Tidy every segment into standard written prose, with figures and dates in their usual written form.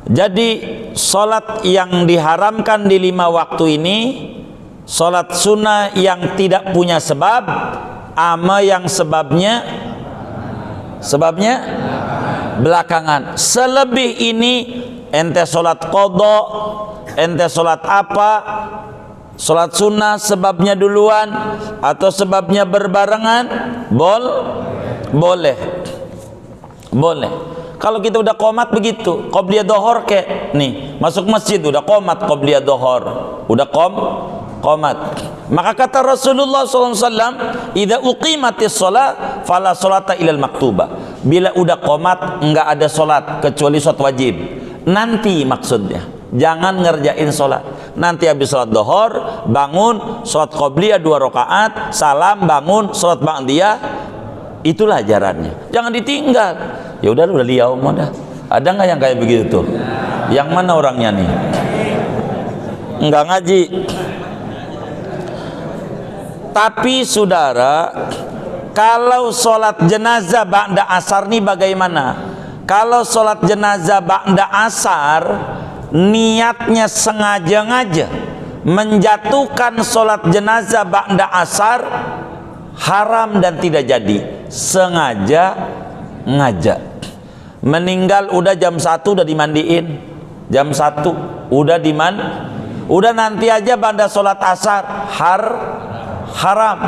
Jadi sholat yang diharamkan di 5 waktu ini, sholat sunnah yang tidak punya sebab, ama yang sebabnya belakangan. Selebih ini ente sholat qadha, ente sholat apa, sholat sunnah sebabnya duluan atau sebabnya berbarengan, boleh. Kalau kita udah qomat begitu, qobliyah dohor kayak nih, masuk masjid udah qomat qobliyah dohor, udah qomat. Maka kata Rasulullah SAW, idza uqimatis shalah fala sholata ilal maktubah. Bila udah qomat enggak ada sholat kecuali sholat wajib. Nanti maksudnya, jangan ngerjain sholat. Nanti habis sholat dohor, bangun sholat qobliyah 2 rakaat, salam, bangun sholat ba'diyah. Itulah ajarannya. Jangan ditinggal. Ya udah liau dah. Ada nggak yang kayak begitu tuh? Yang mana orangnya nih? Enggak ngaji. Tapi saudara, kalau sholat jenazah ba'da asar nih bagaimana? Kalau sholat jenazah ba'da asar niatnya sengaja menjatuhkan sholat jenazah ba'da asar, haram dan tidak jadi. Sengaja meninggal udah jam 1 udah dimandiin, jam 1 udah udah nanti aja ba'da sholat asar, haram.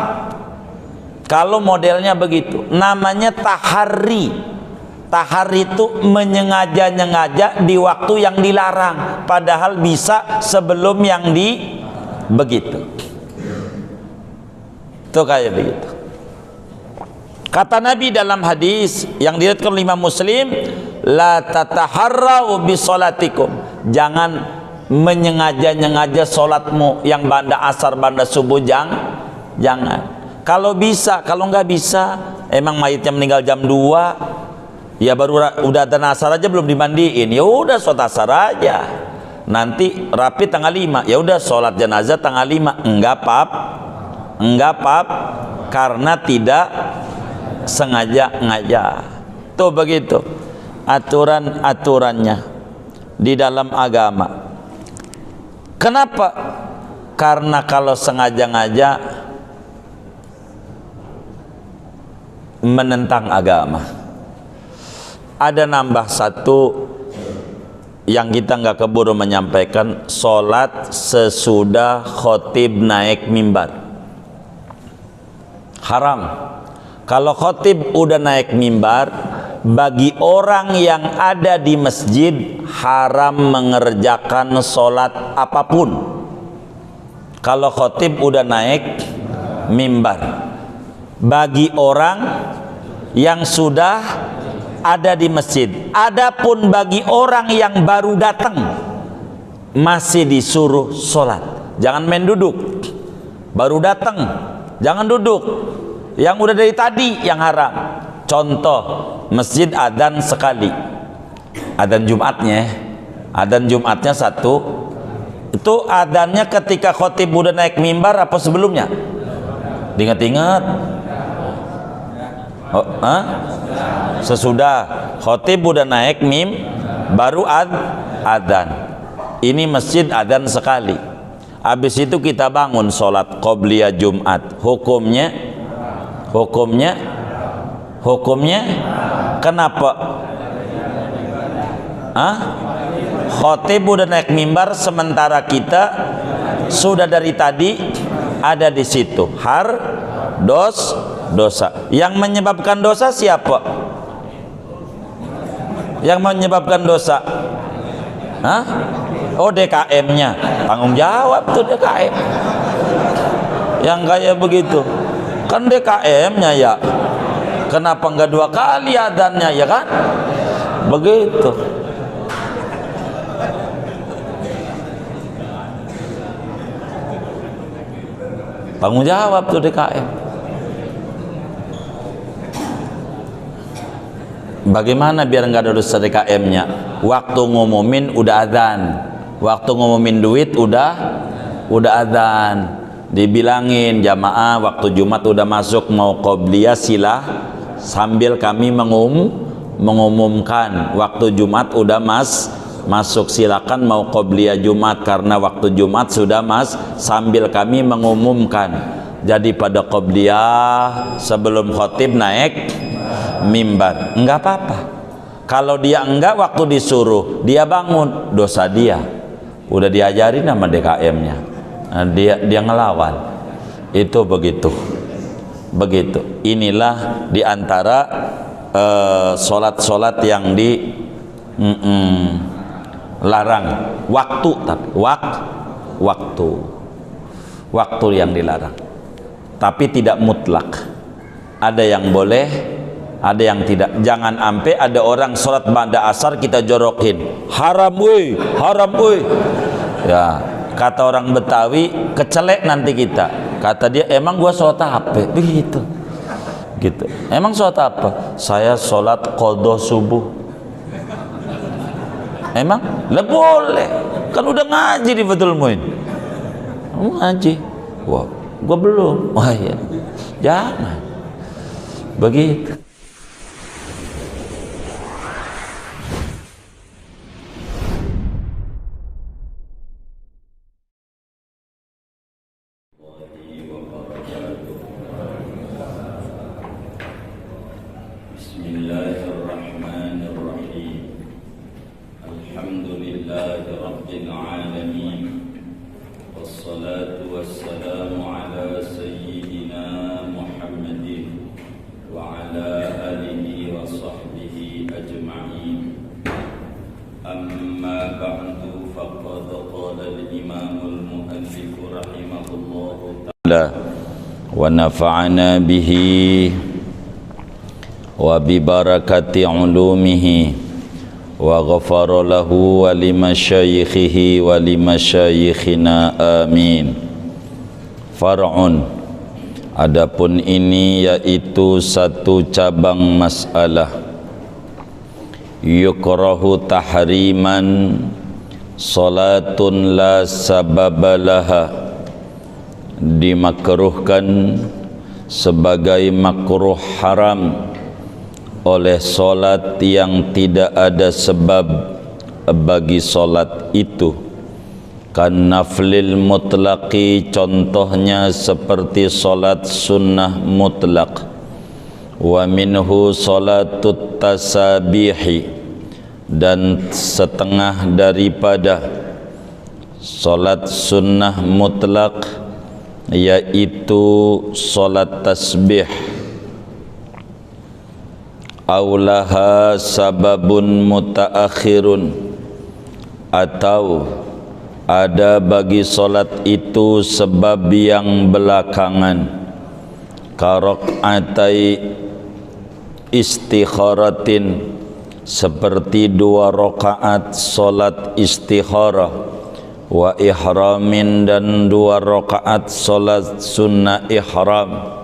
Kalau modelnya begitu, namanya tahari. Tahari itu menyengaja di waktu yang dilarang, padahal bisa sebelum yang begitu. Itu kayak begitu. Kata Nabi dalam hadis yang diriwayatkan oleh Imam Muslim, la tataharrau bi sholatikum. Jangan menyengaja sholatmu yang ba'da asar, ba'da subuh, jangan. Kalau bisa, kalau nggak bisa, emang mayitnya meninggal jam 2, ya baru udah adzan asar aja belum dimandiin, ya udah sholat asar aja. Nanti rapi tanggal 5, ya udah sholat jenazah tanggal 5, enggak pap, karena tidak sengaja. Tuh begitu aturannya di dalam agama. Kenapa? Karena kalau sengaja menentang agama. Ada nambah satu yang kita nggak keburu menyampaikan, sholat sesudah khotib naik mimbar haram. Kalau khotib udah naik mimbar, bagi orang yang ada di masjid haram mengerjakan sholat apapun. Kalau khotib udah naik mimbar, bagi orang yang sudah ada di masjid. Adapun bagi orang yang baru datang, masih disuruh sholat. Jangan main duduk. Baru datang, jangan duduk. Yang udah dari tadi yang haram. Contoh, masjid adzan sekali, adzan Jumatnya satu. Itu adzannya ketika khotib udah naik mimbar apa sebelumnya? Ingat-ingat. Sesudah khotib udah naik baru adzan. Ini masjid adzan sekali. Habis itu kita bangun sholat qobliyah Jumat. Hukumnya kenapa? Khotib udah naik mimbar sementara kita sudah dari tadi ada di situ. Dosa. Yang menyebabkan dosa siapa? Yang menyebabkan dosa? Oh, DKM-nya. Tanggung jawab tuh DKM. Yang kayak begitu. Kan DKM-nya ya. Kenapa enggak 2 kali adzannya, ya kan? Begitu. Tanggung jawab tuh DKM. Bagaimana biar nggak ada dosa DKM-nya? Waktu ngumumin udah adzan, waktu ngumumin duit udah adzan. Dibilangin jamaah waktu Jumat udah masuk, mau qobliyah silah, sambil kami mengumumkan waktu Jumat udah masuk silakan mau qobliyah Jumat karena waktu Jumat sudah sambil kami mengumumkan. Jadi pada qobliyah sebelum khotib naik mimbar enggak apa-apa. Kalau dia enggak waktu disuruh dia bangun, dosa dia. Udah diajarin sama DKM-nya. Nah, dia ngelawan. Itu begitu. Inilah diantara solat yang larang. Waktu yang dilarang. Tapi tidak mutlak. Ada yang boleh, ada yang tidak. Jangan sampai ada orang sholat ba'da asar kita jorokin, haram woi. Ya, kata orang Betawi, kecelek nanti kita. Kata dia, emang gua sholat apa? Begitu. Gitu. Emang sholat apa? Saya sholat qadha subuh. Emang? Lah boleh. Kan udah ngaji di Fathul Muin. Ngaji. Wah, gua belum. Wah ya. Jangan. Begitu. Bismillahirrahmanirrahim. Alhamdulillahirabbil alamin. Wassalatu wassalamu ala sayyidina Muhammadin wa ala alihi wa sahbihi ajma'in. Amma ba'du, faqad qala al-imam al-muallif rahimahullahu ta'ala wa nafa'ana bihi wa bi barakati ulumihi wa ghafara lahu wa limasyayikhihi wa limasyayikhina amin. Far'un, adapun ini yaitu satu cabang masalah, yukrahu tahriman salatun la sababalaha, dimakruhkan sebagai makruh haram oleh solat yang tidak ada sebab bagi solat itu. Kan naflil mutlaqi, contohnya seperti solat sunnah mutlak. Wa minhu solatut tasabihi, dan setengah daripada solat sunnah mutlak yaitu solat tasbih. Aulaha sababun mutaakhirun, atau ada bagi solat itu sebab yang belakangan. Karok'atai istikharatin, seperti 2 rakaat solat istikharah. Wa ihramin, dan 2 rakaat solat sunnah ihram.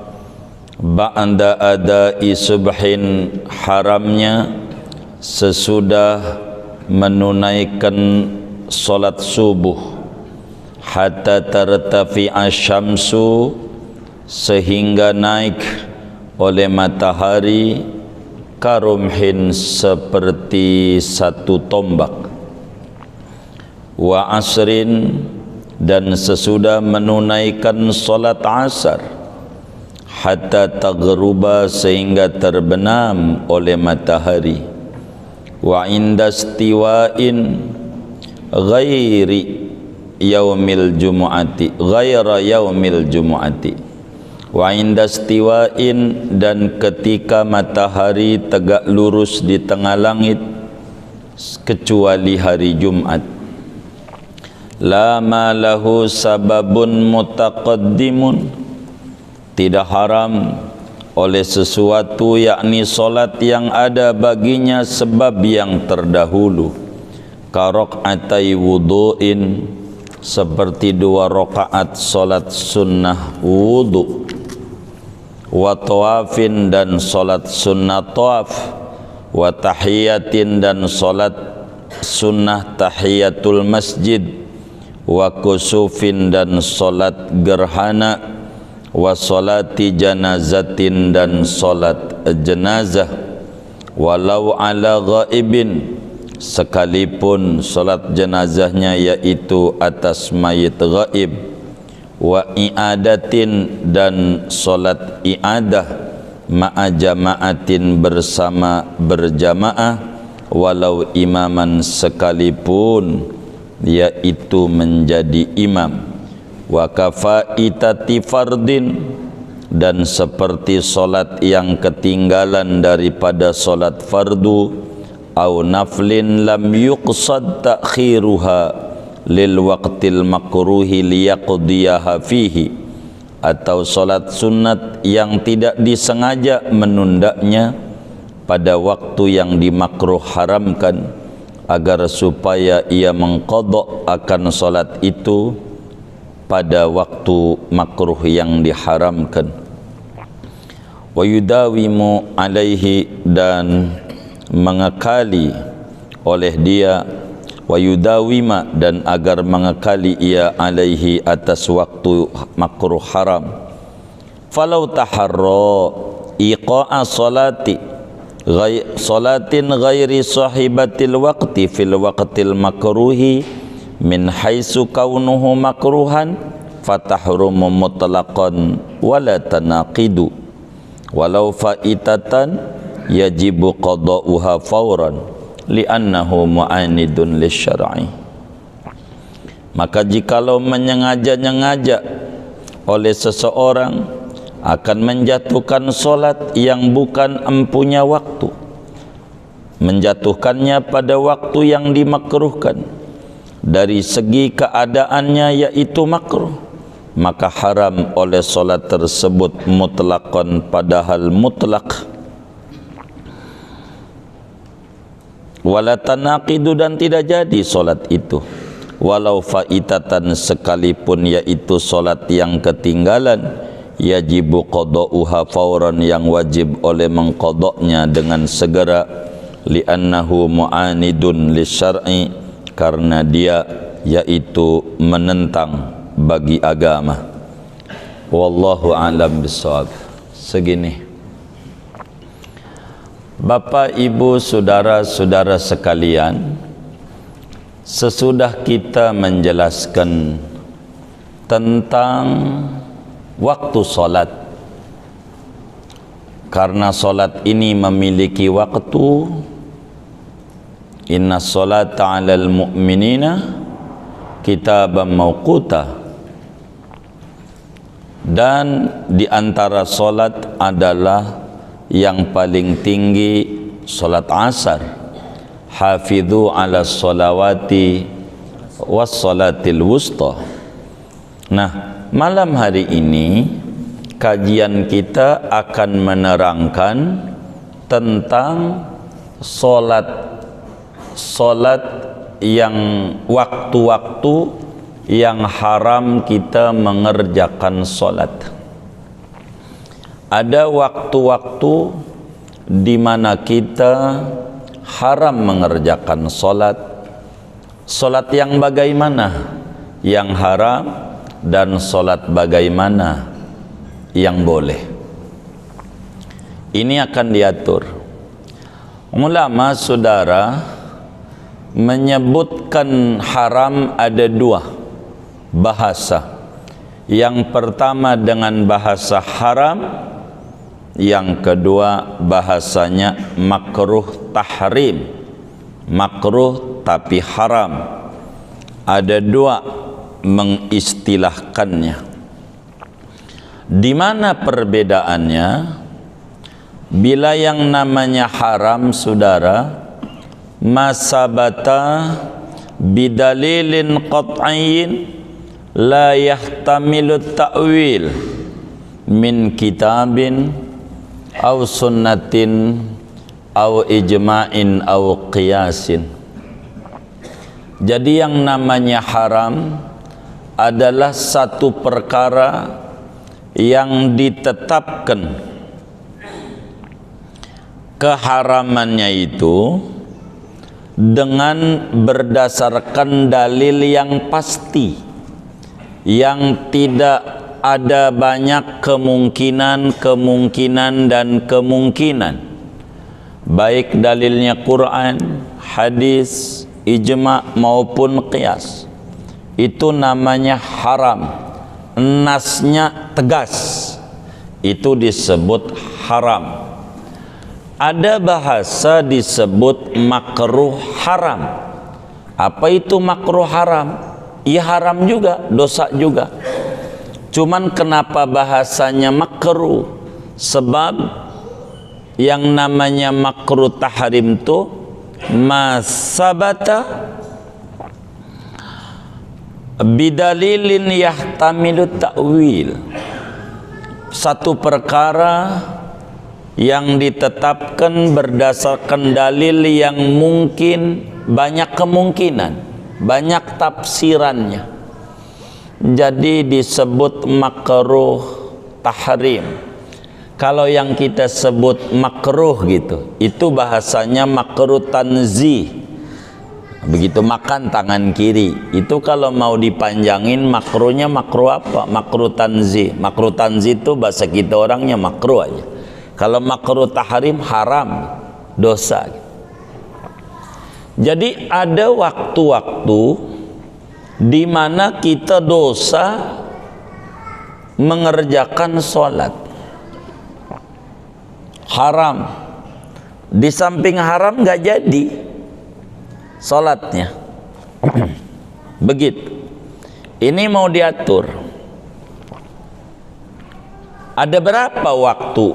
Ba'da adai subhin, haramnya sesudah menunaikan solat subuh. Hatta tartafi'a syamsu, sehingga naik oleh matahari. Karumhin, seperti 1 tombak. Wa asrin, dan sesudah menunaikan solat asar. Hatta taghruba, sehingga terbenam oleh matahari. Wa inda istiwa'in ghairi yaumil jumu'ati, ghaira yaumil jumu'ati. Wa inda istiwa'in, dan ketika matahari tegak lurus di tengah langit, kecuali hari Jumat. La ma lahu sababun mutaqaddimun, tidak haram oleh sesuatu, yakni solat yang ada baginya sebab yang terdahulu. Karok'atai wudu'in, seperti 2 rakaat solat sunnah wudu. Wa tawafin, dan solat sunnah tawaf. Wa tahiyatin, dan solat sunnah tahiyatul masjid. Wa kusufin, dan solat gerhana. Wa salati janazatin, dan salat jenazah. Walau ala ghaibin, sekalipun solat jenazahnya yaitu atas mayit ghaib, wa i'adatin dan solat i'adah ma'a jama'atin bersama berjamaah, walau imaman sekalipun yaitu menjadi imam, wa kafaitati fardin dan seperti solat yang ketinggalan daripada solat fardu, au naflin lam yuqsad ta'khiruha lil waqtil makruhi liyaqdiyaha fihi, atau solat sunat yang tidak disengaja menundanya pada waktu yang dimakruh haramkan agar supaya ia mengqadha akan solat itu pada waktu makruh yang diharamkan. Wa yudawimu alaihi dan mengekali oleh dia, wa yudawima dan agar mengekali ia alaihi atas waktu makruh haram. Falau taharra iqa'a salatin ghairi sahibatil waqti fil waqtil makruhi min haitsu kaunuhu makruhan fatahrumu mutlaqan wala tanaqidu, walau faitatan yajibu qada'uha fawran li'annahu mu'anidun lisyar'i. Maka jikalau menyengaja-nyengaja oleh seseorang akan menjatuhkan solat yang bukan empunya waktu, menjatuhkannya pada waktu yang dimakruhkan dari segi keadaannya yaitu makruh, maka haram oleh solat tersebut mutlaqan padahal mutlak. Wala tanaqidu dan tidak jadi solat itu, walau faitatan sekalipun yaitu solat yang ketinggalan, yajibu qada'uha fawran yang wajib oleh mengqada'nya dengan segera, li'annahu mu'anidun lisyar'i karena dia yaitu menentang bagi agama. Wallahu a'lam bishawab. Segini. Bapak, Ibu, saudara-saudara sekalian, sesudah kita menjelaskan tentang waktu solat, karena solat ini memiliki waktu, inna solata 'alal mu'minina kitaban mawquta, dan di antara solat adalah yang paling tinggi solat asar, hafidhu ala sholawati was sholatil wusta. Nah, malam hari ini kajian kita akan menerangkan tentang solat yang waktu-waktu yang haram kita mengerjakan solat. Ada waktu-waktu di mana kita haram mengerjakan solat. Solat yang bagaimana yang haram dan solat bagaimana yang boleh. Ini akan diatur. Ulama saudara menyebutkan haram ada dua bahasa. Yang pertama dengan bahasa haram, yang kedua bahasanya makruh tahrim, makruh tapi haram. Ada dua mengistilahkannya. Di mana perbedaannya? Bila yang namanya haram, saudara, masabata bidalilin qat'iyyin la yahtamilu ta'wil min kitabin au sunnatin au ijma'in au qiyasin. Jadi yang namanya haram adalah satu perkara yang ditetapkan keharamannya itu dengan berdasarkan dalil yang pasti, yang tidak ada banyak kemungkinan dan kemungkinan, baik dalilnya Quran, hadis, ijma maupun qiyas, itu namanya haram. Nasnya tegas, itu disebut haram. Ada bahasa disebut makruh haram. Apa itu makruh haram? Ya haram juga, dosa juga. Cuman kenapa bahasanya makruh? Sebab yang namanya makruh tahrim itu masabata bidalilin yahtamilu ta'wil. Satu perkara yang ditetapkan berdasarkan dalil yang mungkin banyak kemungkinan, banyak tafsirannya, jadi disebut makruh tahrim. Kalau yang kita sebut makruh gitu, itu bahasanya makruh tanzih. Begitu makan tangan kiri, itu kalau mau dipanjangin makruhnya makruh apa? Makruh tanzih. Makruh tanzih itu bahasa kita orangnya makruh aja. Kalau makruh tahrim haram, dosa. Jadi ada waktu-waktu di mana kita dosa mengerjakan sholat. Haram. Di samping haram nggak jadi sholatnya. Begitu. Ini mau diatur. Ada berapa waktu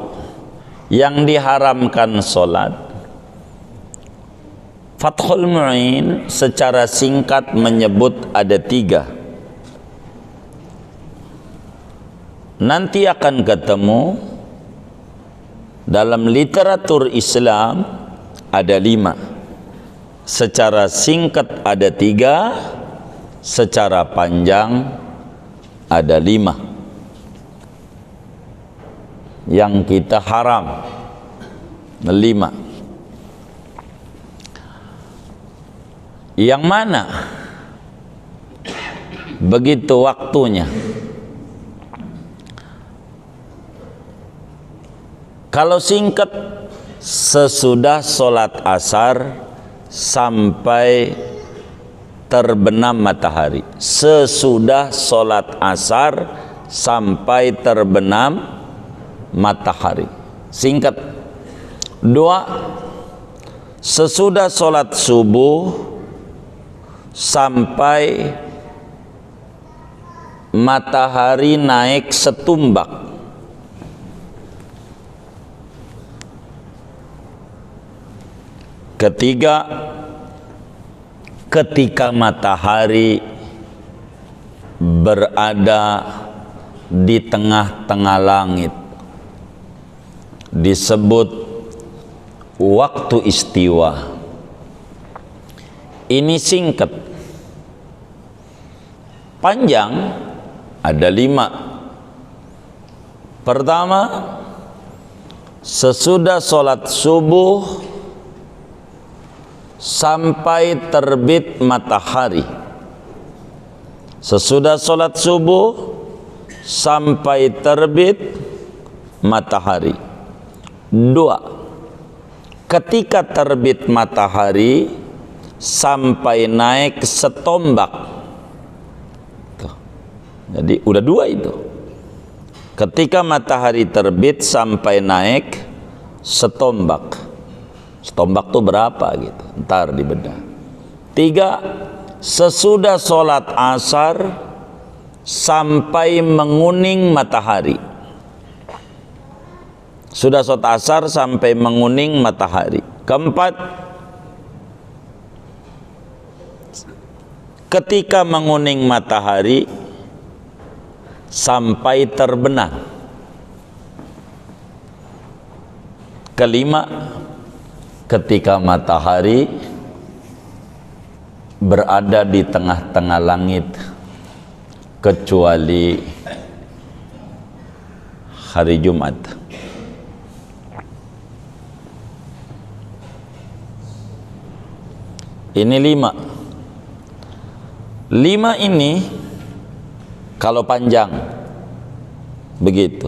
yang diharamkan sholat? Fathul Mu'in secara singkat menyebut ada 3. Nanti akan ketemu dalam literatur Islam ada 5. Secara singkat ada 3, secara panjang ada 5 yang kita haram. 5. Yang mana? Begitu waktunya. Kalau singkat, sesudah sholat asar sampai terbenam matahari. Sesudah sholat asar sampai terbenam matahari. Singkat. 2, sesudah sholat subuh sampai matahari naik setumbak. Ketiga, ketika matahari berada di tengah-tengah langit, disebut waktu istiwa. Ini singkat. Panjang ada 5. Pertama, sesudah sholat subuh sampai terbit matahari. Sesudah sholat subuh sampai terbit matahari. 2, ketika terbit matahari sampai naik setombak. Tuh. Jadi udah 2 itu. Ketika matahari terbit sampai naik setombak. Setombak tuh berapa gitu, ntar dibedah. 3, sesudah sholat asar sampai menguning matahari. Sudah sholat asar sampai menguning matahari. 4, ketika menguning matahari sampai terbenam. 5, ketika matahari berada di tengah-tengah langit kecuali hari Jumat. Ini 5. 5 ini kalau panjang begitu.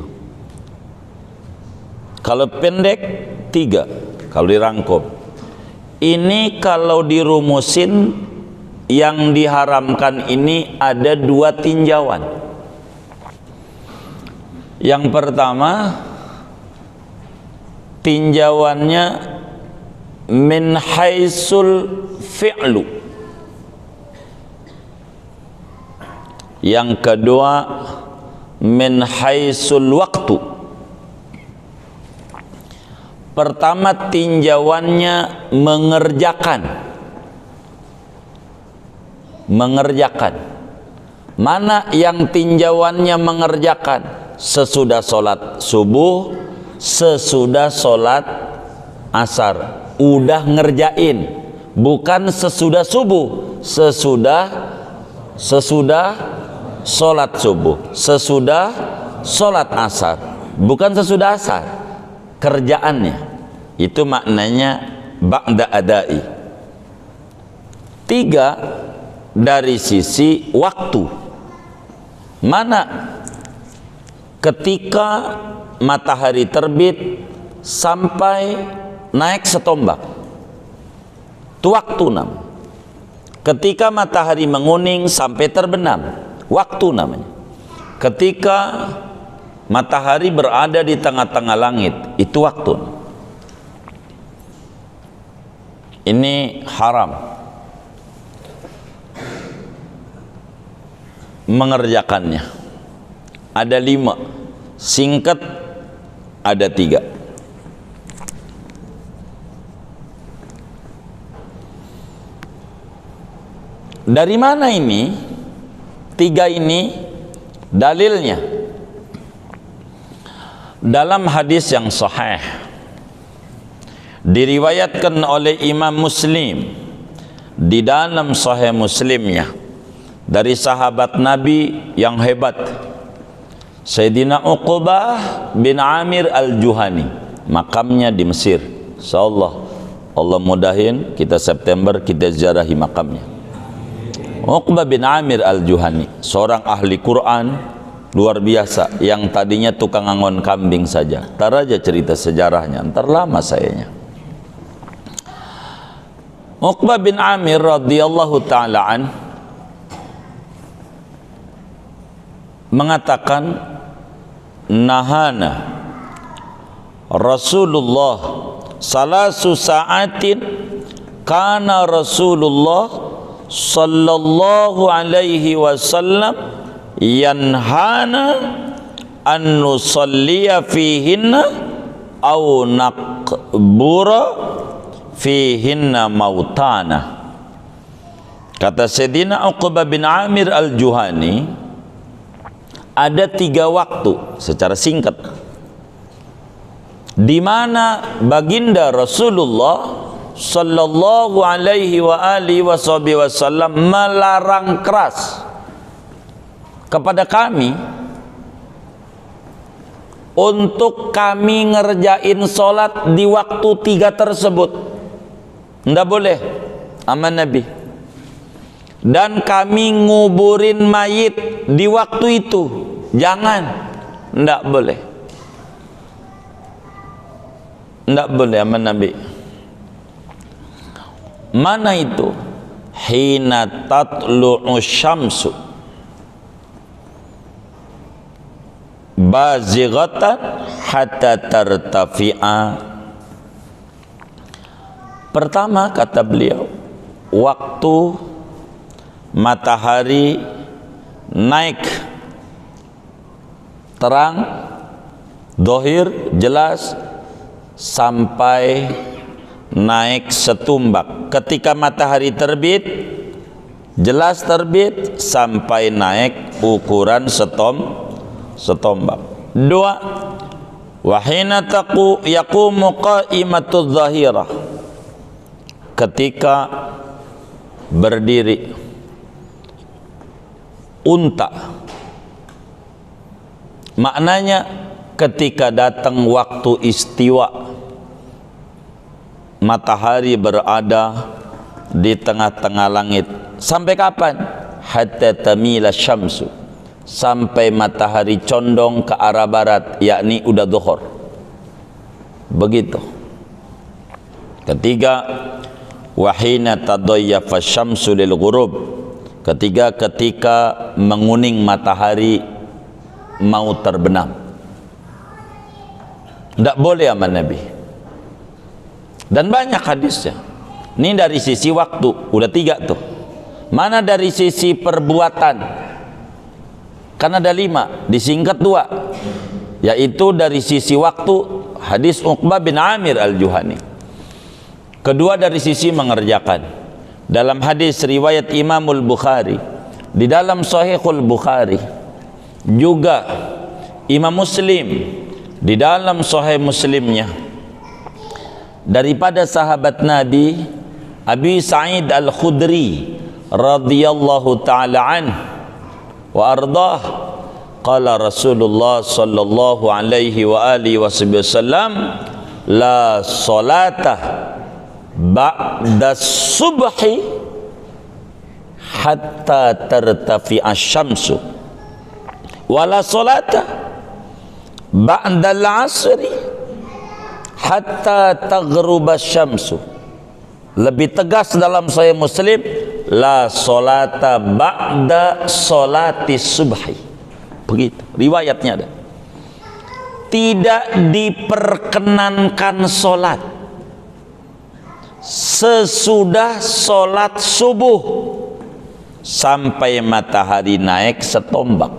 Kalau pendek 3. Kalau dirangkum, Ini kalau dirumusin, yang diharamkan ini ada 2 tinjauan. Yang pertama, tinjauannya min haisul fi'lu. Yang kedua, min haisul waktu. Pertama, tinjauannya mengerjakan. Mana yang tinjauannya mengerjakan? Sesudah sholat subuh, sesudah sholat asar, udah ngerjain. Bukan sesudah subuh, sesudah sholat subuh, sesudah sholat asar, bukan sesudah asar. Kerjaannya itu maknanya ba'da adai. 3, dari sisi waktu. Mana ketika matahari terbit sampai naik setombak, itu waktu namanya. Ketika matahari menguning sampai terbenam, waktu namanya. Ketika matahari berada di tengah-tengah langit, itu waktu. Ini haram mengerjakannya. Ada 5, singkat ada 3. Dari mana ini 3 ini dalilnya? Dalam hadis yang sahih diriwayatkan oleh Imam Muslim di dalam Sahih Muslimnya dari sahabat Nabi yang hebat, Sayyidina Uqbah bin Amir al-Juhani, makamnya di Mesir. Insyaallah Allah mudahin kita September kita ziarahi makamnya. Uqbah bin Amir al-Juhani, seorang ahli Quran luar biasa, yang tadinya tukang angon kambing saja. Ntar aja cerita sejarahnya, ntar lama sayanya. Uqbah bin Amir radhiyallahu ta'ala an mengatakan, nahana Rasulullah salasu sa'atin kana Rasulullah sallallahu alaihi wasallam yanhana an nusalliya fihinna au naqbura fihinna mautana. Kata Sayyidina Uqbah bin Amir al-Juhani, ada 3 waktu secara singkat di mana baginda Rasulullah sallallahu alaihi wa alihi wasallam melarang keras kepada kami untuk kami ngerjain sholat di waktu 3 tersebut. Nggak boleh aman Nabi. Dan kami nguburin mayit di waktu itu, jangan, nggak boleh. Nggak boleh aman Nabi. Mana itu? Hina tatlu'u syamsu bazighatan hatta tartafi'a. Pertama kata beliau, waktu matahari naik terang, dohir, jelas, sampai naik setumbak. Ketika matahari terbit, jelas terbit, sampai naik ukuran setombak. 2, wahina yaqumu qa'imatul zahirah, ketika berdiri unta. Maknanya ketika datang waktu istiwa, matahari berada di tengah-tengah langit. Sampai kapan? Hatta tamila syamsu, sampai matahari condong ke arah barat, yakni udah zuhur. Begitu. Ketiga, wa hina tadayyafa syamsu lil ghurub, ketika menguning matahari mau terbenam. Tidak boleh aman Nabi. Dan banyak hadisnya. Ini dari sisi waktu, udah 3 tuh. Mana dari sisi perbuatan? Kan ada 5, disingkat 2. Yaitu dari sisi waktu, hadis Uqbah bin Amir al-Juhani. Kedua dari sisi mengerjakan. Dalam hadis riwayat Imamul Bukhari, di dalam Sahihul Bukhari, juga Imam Muslim di dalam Sahih Muslimnya, daripada sahabat Nabi Abi Sa'id Al-Khudri radhiyallahu ta'ala an wa ardah, qala Rasulullah sallallahu alaihi wa alihi wasallam, la salata ba'da subhi hatta tartafi'a syamsu wala salata ba'da al-asri hatta taghruba syamsu. Lebih tegas dalam Sahih Muslim, la salata ba'da salati subhi. Begitu riwayatnya ada. Tidak diperkenankan solat sesudah solat subuh sampai matahari naik setombak.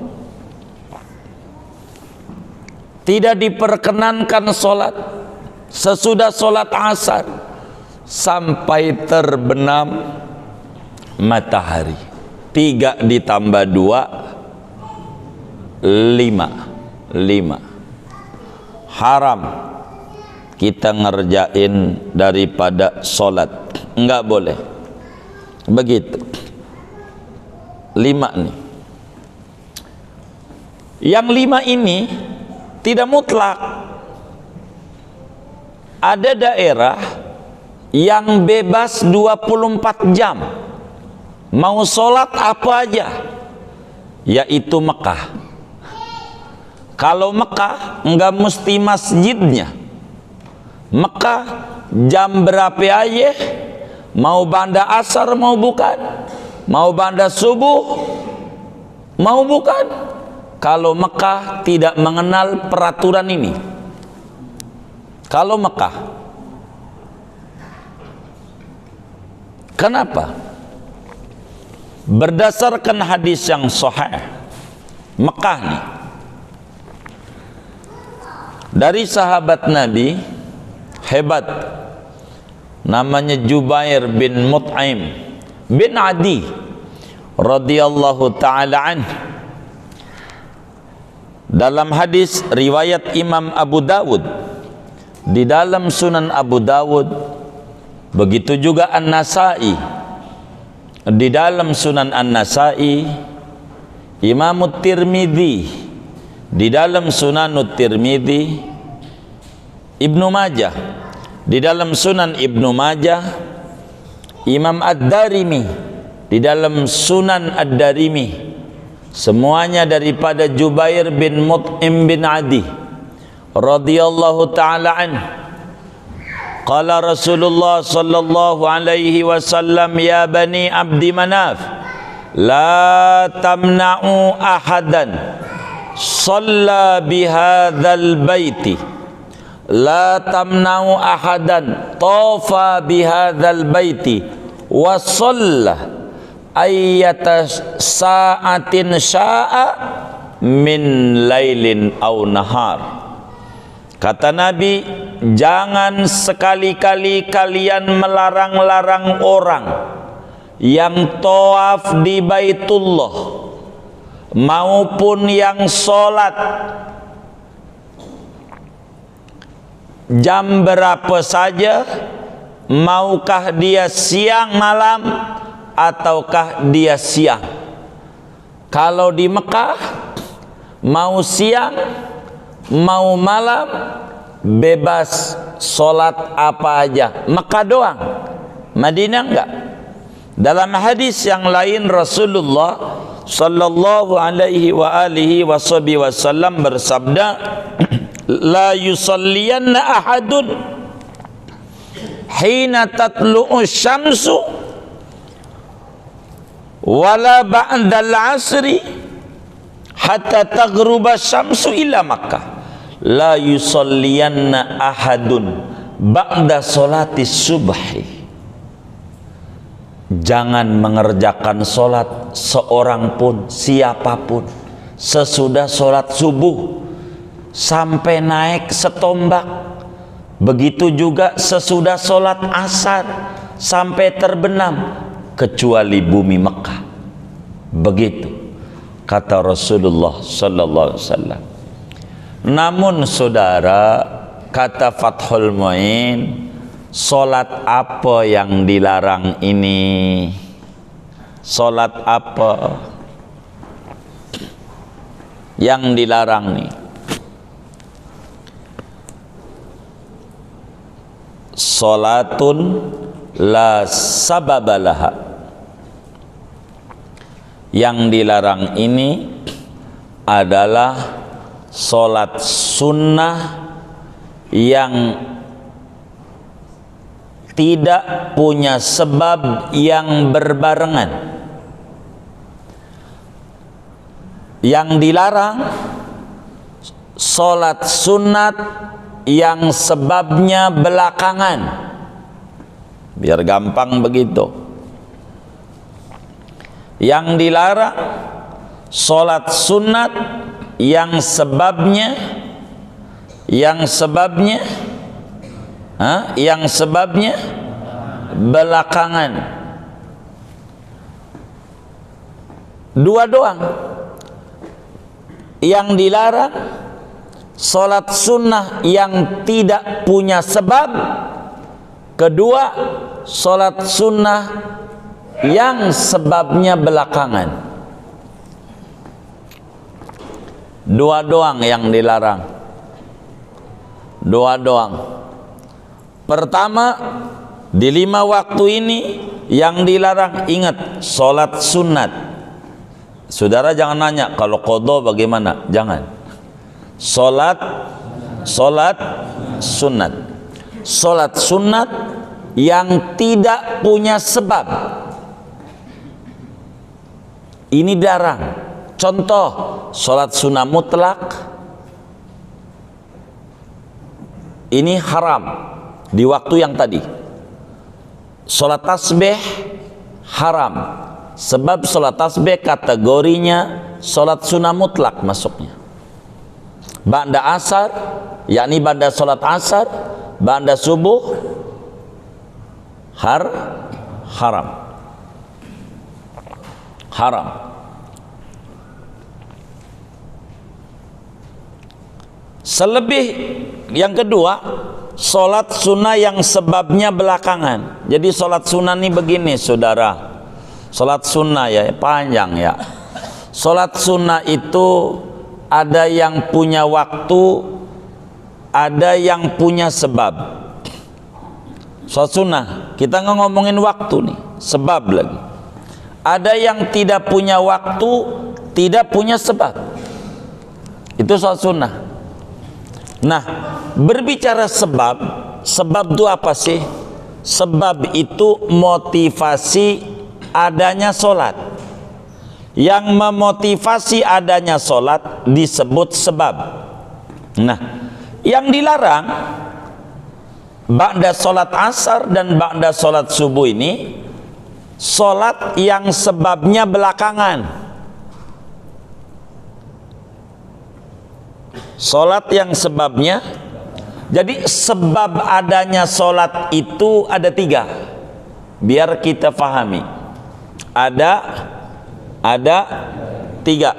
Tidak diperkenankan solat sesudah solat asar sampai terbenam matahari. 3 ditambah 2 5. Haram kita ngerjain daripada solat, enggak boleh. Begitu 5 nih. Yang 5 ini tidak mutlak. Ada daerah yang bebas 24 jam mau sholat apa aja, yaitu Mekah. Kalau Mekah enggak mesti masjidnya. Mekah jam berapa aja, mau banda asar mau bukan, mau banda subuh mau bukan. Kalau Mekah tidak mengenal peraturan ini. Kalau Mekah, kenapa? Berdasarkan hadis yang sahih, Mekah nih, dari sahabat Nabi hebat, namanya Jubair bin Mut'im bin Adi radhiyallahu ta'ala anhu. Dalam hadis riwayat Imam Abu Dawud, di dalam Sunan Abu Dawud, begitu juga An-Nasai, di dalam Sunan An-Nasai, Imam Tirmidzi, di dalam Sunan Tirmidzi, Ibnu Majah, di dalam Sunan Ibnu Majah, Imam Ad-Darimi, di dalam Sunan Ad-Darimi, semuanya daripada Jubair bin Mut'im bin Adi radhiyallahu ta'ala anhu. Qala Rasulullah sallallahu alaihi wasallam, ya bani Abdi Manaf, la tamna'u ahadan shalla bihadzal baiti, la tamna'u ahadan tafa bihadzal baiti wa shalla ayyata sa'atin sya'a min lailin aw nahar. Kata Nabi, jangan sekali-kali kalian melarang-larang orang yang tawaf di Baitullah maupun yang sholat jam berapa saja, maukah dia siang malam ataukah dia siang. Kalau di Mekah mau siang mau malam bebas sholat apa aja. Mekah doang, Madinah enggak. Dalam hadis yang lain Rasulullah sallallahu alaihi wa alihi wasallam bersabda, la yusalliyanna ahadun hina tatlu'u syamsu wala ba'dal asri hatta taghruba syamsu ila Makkah la yusalliyanna ahadun ba'da salati subhi. Jangan mengerjakan solat seorang pun, siapapun, sesudah solat subuh sampai naik setombak. Begitu juga sesudah solat asar sampai terbenam, kecuali bumi Mekah. Begitu kata Rasulullah sallallahu alaihi wasallam. Namun saudara, kata Fathul Mu'in, solat apa yang dilarang ini? Solat apa yang dilarang nih? Solatun la sababalaha. Yang dilarang ini adalah solat sunnah yang tidak punya sebab yang berbarengan. Yang dilarang solat sunat yang sebabnya belakangan. Biar gampang begitu. Yang dilarang solat sunat yang sebabnya belakangan. Dua doang. Yang dilarang solat sunnah yang tidak punya sebab. Kedua, solat sunnah yang sebabnya belakangan. Dua doang yang dilarang. Dua doang. Pertama, di 5 waktu ini yang dilarang, ingat, solat sunat. Saudara jangan nanya kalau qadha bagaimana, jangan. Solat sunat. Solat sunat yang tidak punya sebab. Ini dilarang. Contoh, solat sunnah mutlak ini haram di waktu yang tadi. Solat tasbih haram, sebab solat tasbih kategorinya solat sunnah mutlak masuknya. Ba'da asar, yakni ba'da solat asar, ba'da subuh haram. Selebih yang kedua, solat sunnah yang sebabnya belakangan. Jadi solat sunnah ini begini saudara, solat sunnah ya panjang ya. Solat sunnah itu ada yang punya waktu, ada yang punya sebab. Solat sunnah kita nggak ngomongin waktu nih, sebab lagi. Ada yang tidak punya waktu, tidak punya sebab. Itu solat sunnah. Nah, berbicara sebab itu apa sih? Sebab itu motivasi adanya solat. Yang memotivasi adanya solat disebut sebab. Nah, yang dilarang ba'da solat asar dan ba'da solat subuh ini solat yang sebabnya belakangan. Solat yang sebabnya, jadi sebab adanya solat itu ada 3. Biar kita pahami, ada 3.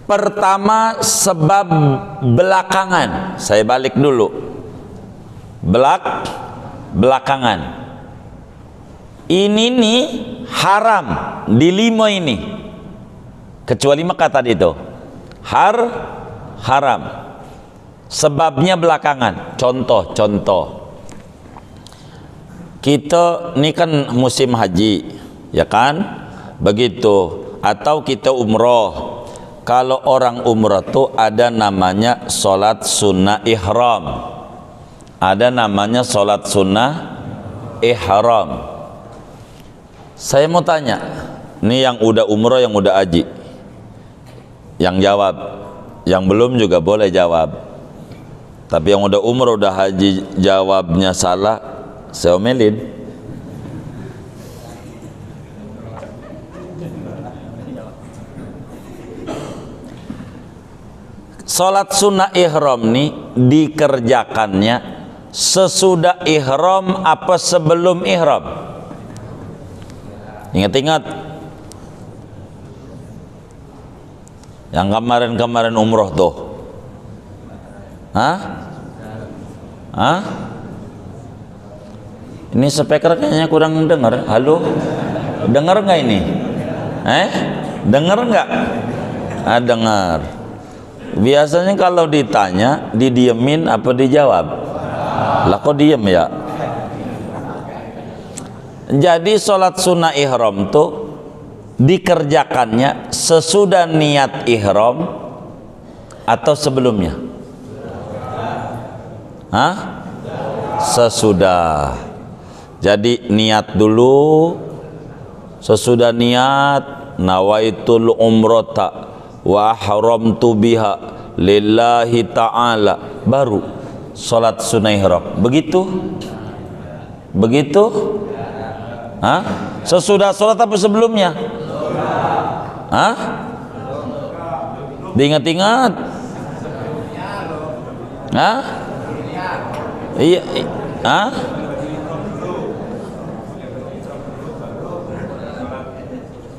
Pertama, sebab belakangan. Saya balik dulu. Belakangan. Ini nih haram di 5 ini. Kecuali Mekah tadi itu. Haram. Sebabnya belakangan. Contoh. Kita ini kan musim haji, ya kan? Begitu. Atau kita umroh. Kalau orang umroh tuh ada namanya solat sunnah ihram. Ada namanya sholat sunnah ihram. Saya mau tanya, ini yang udah umroh, yang udah haji, yang jawab, yang belum juga boleh jawab. Tapi yang udah umroh, udah haji, jawabnya salah, saya omelin. Sholat sunnah ihram nih dikerjakannya sesudah ihram apa sebelum ihram? Ingat-ingat yang kemarin-kemarin umroh tuh. Hah? Hah? Ini speaker kayaknya kurang dengar. Halo? Dengar nggak ini? Dengar nggak? Ah, dengar. Biasanya kalau ditanya didiemin apa dijawab? Lah kok diem ya? Jadi sholat sunnah ihram tuh dikerjakannya sesudah niat ihram atau sebelumnya? Hah? Sesudah. Jadi niat dulu, sesudah niat nawaitul umrata wa haramtu biha lillahi ta'ala, baru sholat sunnah ihram. Begitu? Begitu? Hah? Sesudah sholat apa sebelumnya? Hah? Diingat-ingat? Hah? Iya. Hah?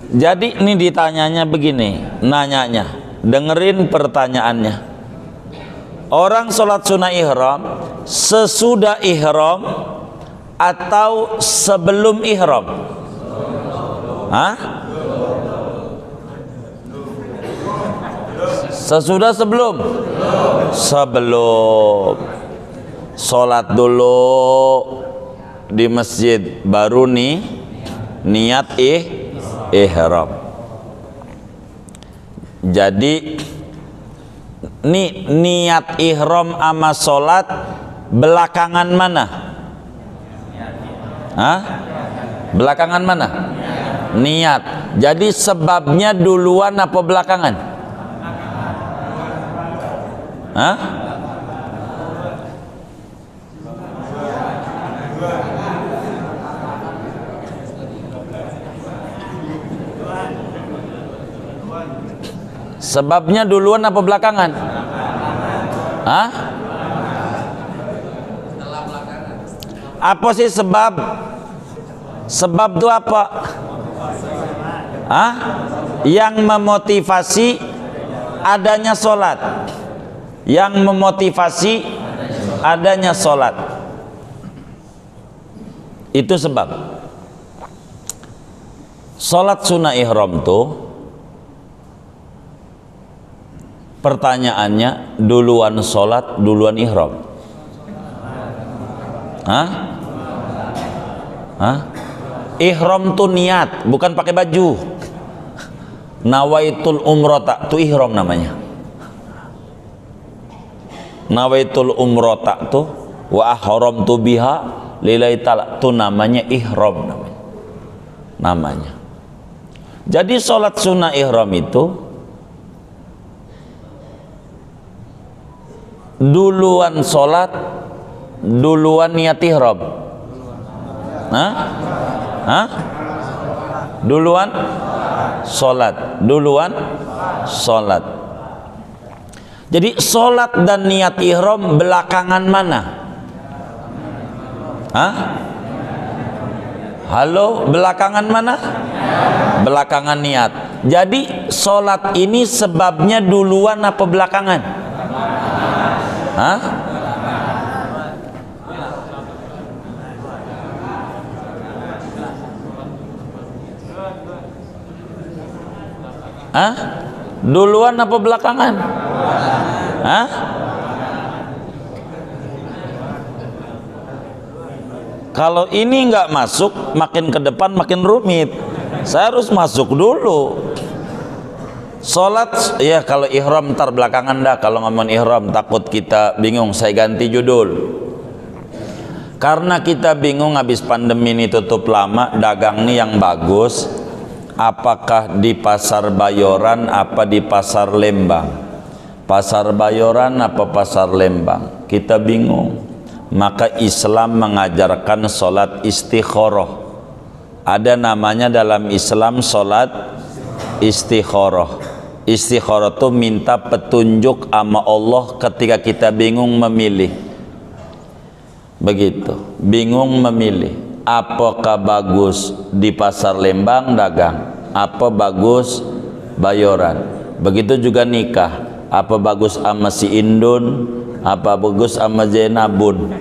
Jadi ini ditanyanya begini, nanyanya, dengerin pertanyaannya. Orang sholat sunnah ihram sesudah ihram atau sebelum ihram? Hah? Sesudah sebelum? Sebelum. Sholat dulu di masjid, baru nih niat ihram. Jadi niat ihram sama sholat belakangan mana? Hah? Belakangan mana? Niat. Jadi sebabnya duluan apa belakangan? Hah? Sebabnya duluan apa belakangan? Hah? Apa sih sebab? Sebab itu apa? Hah? Yang memotivasi adanya sholat. Yang memotivasi adanya sholat. Itu sebab. Sholat sunnah ihram tuh pertanyaannya, duluan sholat, duluan ihram? Hah? Hah? Ihram tuh niat, bukan pakai baju. Nawaitul umrota tuh ihram namanya. Nawaitul umrota tuh wa ahramtu biha lillahi ta'ala tuh namanya ihram namanya. Jadi sholat sunnah ihram itu duluan sholat, duluan niat ihram. Hah? Hah? Duluan sholat, duluan sholat. Jadi sholat dan niat ihram belakangan mana? Hah? Halo, belakangan mana? Belakangan niat. Jadi sholat ini sebabnya duluan apa belakangan? Hah? Hah? Duluan apa belakangan? Hah? Kalau ini nggak masuk, makin ke depan makin rumit. Saya harus masuk dulu. Sholat, ya kalau ihram ntar belakangan dah. Kalau ngomong ihram takut kita bingung, saya ganti judul. Karena kita bingung habis pandemi ini tutup lama, dagang nih yang bagus, apakah di pasar Bayoran apa di pasar Lembang? Pasar Bayoran apa pasar Lembang? Kita bingung. Maka Islam mengajarkan solat istikharah. Ada namanya dalam Islam solat istikharah. Istikharah itu minta petunjuk sama Allah ketika kita bingung memilih. Begitu, bingung memilih apakah bagus di pasar Lembang dagang, apa bagus Bayoran. Begitu juga nikah, apa bagus sama si Indun, apa bagus sama Zainabun.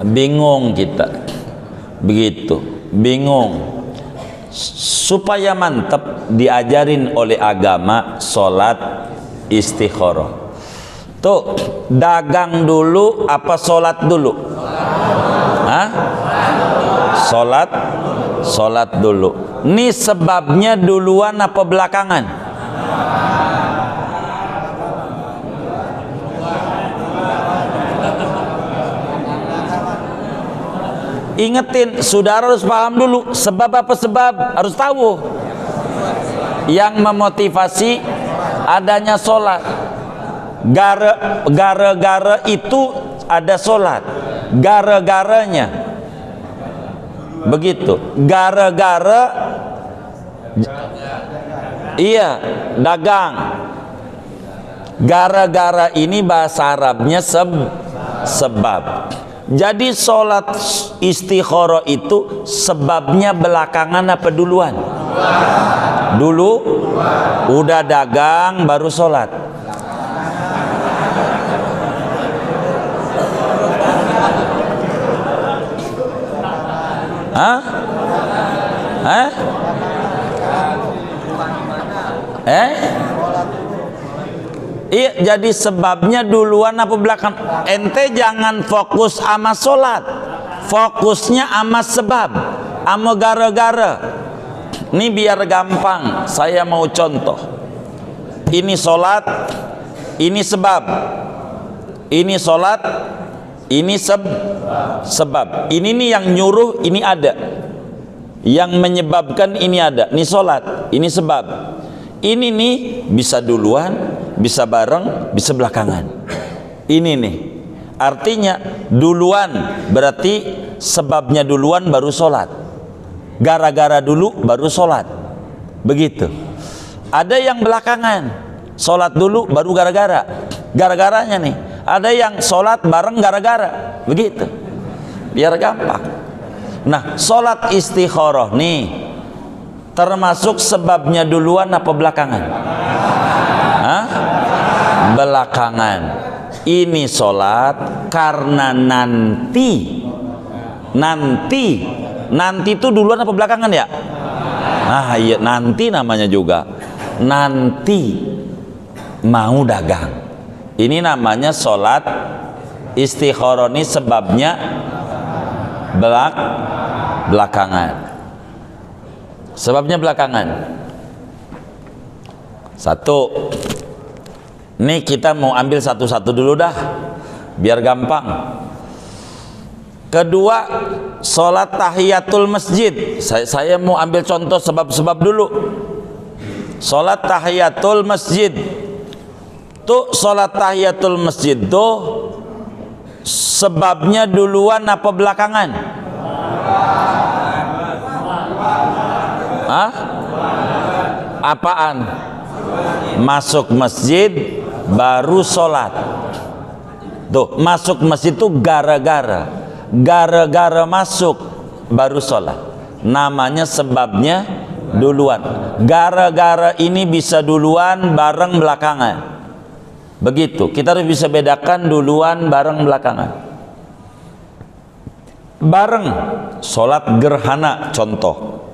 Bingung kita, begitu, bingung. Supaya mantap diajarin oleh agama solat istikharah. Tuh, dagang dulu apa sholat dulu? Hah? Sholat dulu. Ini sebabnya duluan apa belakangan? Ingetin, saudara harus paham dulu sebab apa sebab, harus tahu. Yang memotivasi adanya sholat. Gara-gara itu ada solat, gara-garanya begitu, gara-gara iya dagang, gara-gara ini bahasa Arabnya sebab. Jadi solat istikharah itu sebabnya belakangan apa duluan? Dulu udah dagang baru solat. Hah? Iya, jadi sebabnya duluan apa belakang? Ente jangan fokus sama solat, fokusnya sama sebab, sama gara-gara. Ini biar gampang, saya mau contoh. Ini solat, ini sebab. Ini solat, ini sebab. Ini nih yang nyuruh, ini ada. Yang menyebabkan ini ada. Ini solat, ini sebab. Ini nih bisa duluan, bisa bareng, bisa belakangan. Ini nih. Artinya duluan berarti sebabnya duluan baru solat. Gara-gara dulu baru solat. Begitu. Ada yang belakangan, solat dulu baru gara-gara. Gara-garanya nih. Ada yang sholat bareng gara-gara, begitu, biar gampang. Nah, sholat istikharah nih termasuk sebabnya duluan apa belakangan? Hah? Belakangan. Ini sholat karena nanti itu duluan apa belakangan ya? Ah iya, nanti namanya juga. Nanti mau dagang. Ini namanya sholat istikharah, ini sebabnya belakangan. Sebabnya belakangan. Satu. Ini kita mau ambil satu-satu dulu dah, biar gampang. Kedua, sholat tahiyatul masjid. Saya mau ambil contoh sebab-sebab dulu. Sholat tahiyatul masjid. Tuh sholat tahiyatul masjid tuh sebabnya duluan apa belakangan? Hah? Apaan? Masuk masjid baru sholat. Tuh masuk masjid itu gara-gara masuk baru sholat. Namanya sebabnya duluan. Gara-gara ini bisa duluan bareng belakangan. Begitu, kita harus bisa bedakan duluan bareng belakangan. Bareng sholat gerhana, contoh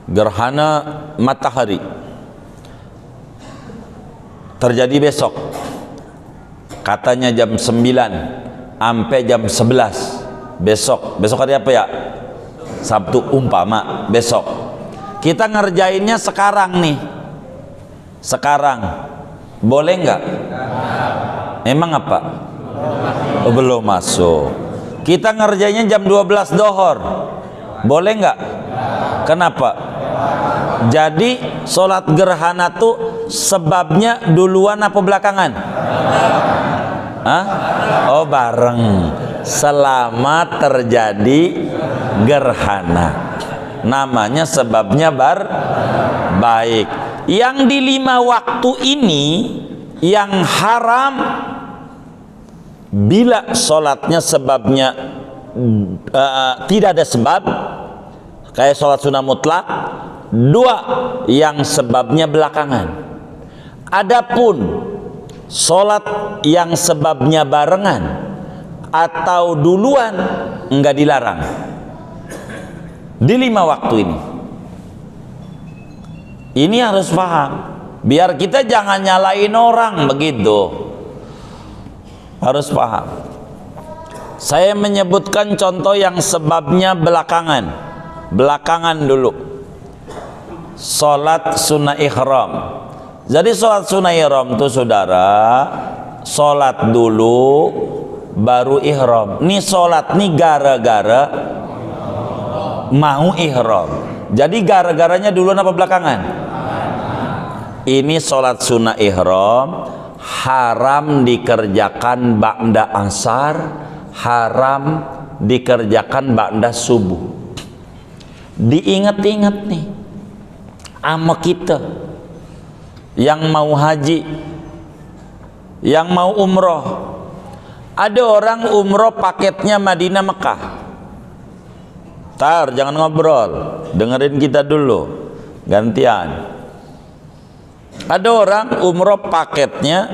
gerhana matahari terjadi besok, katanya jam 9 sampai jam 11 besok hari apa ya? Sabtu umpama besok. Kita ngerjainnya sekarang nih. Sekarang boleh nggak? Memang apa? Oh, belum masuk. Kita ngerjainnya jam 12 dohor. Boleh nggak? Kenapa? Jadi sholat gerhana tuh sebabnya duluan apa belakangan? Hah? Oh, bareng. Selama terjadi gerhana, namanya sebabnya baik. Yang di 5 waktu ini yang haram bila sholatnya sebabnya tidak ada sebab, kayak sholat sunnah mutlak. 2 yang sebabnya belakangan. Adapun sholat yang sebabnya barengan atau duluan enggak dilarang di 5 waktu ini. Ini harus paham, biar kita jangan nyalain orang begitu. Harus paham. Saya menyebutkan contoh yang sebabnya belakangan dulu. Sholat sunnah ihram. Jadi sholat sunnah ihram itu saudara, sholat dulu baru ihram. Nih sholat nih gara-gara mau ihram. Jadi gara-garanya duluan apa belakangan? Ini sholat sunnah ihram haram dikerjakan ba'da asar, haram dikerjakan ba'da subuh. Diingat-ingat nih sama kita yang mau haji, yang mau umroh. Ada orang umroh paketnya Madinah Mekah. Tar, jangan ngobrol, dengerin kita dulu, gantian. Ada orang umroh paketnya